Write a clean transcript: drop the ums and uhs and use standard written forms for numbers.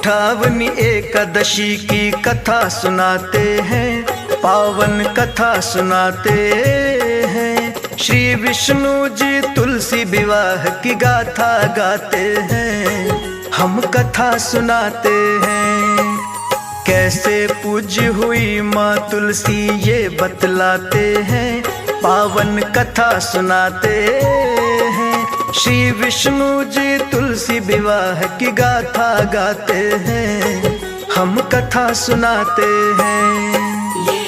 उठावनी एकादशी की कथा सुनाते हैं, पावन कथा सुनाते हैं। श्री विष्णु जी तुलसी विवाह की गाथा गाते हैं, हम कथा सुनाते हैं। कैसे पूज्य हुई माँ तुलसी ये बतलाते हैं, पावन कथा सुनाते हैं। श्री विष्णु जी तुलसी विवाह की गाथा गाते हैं, हम कथा सुनाते हैं।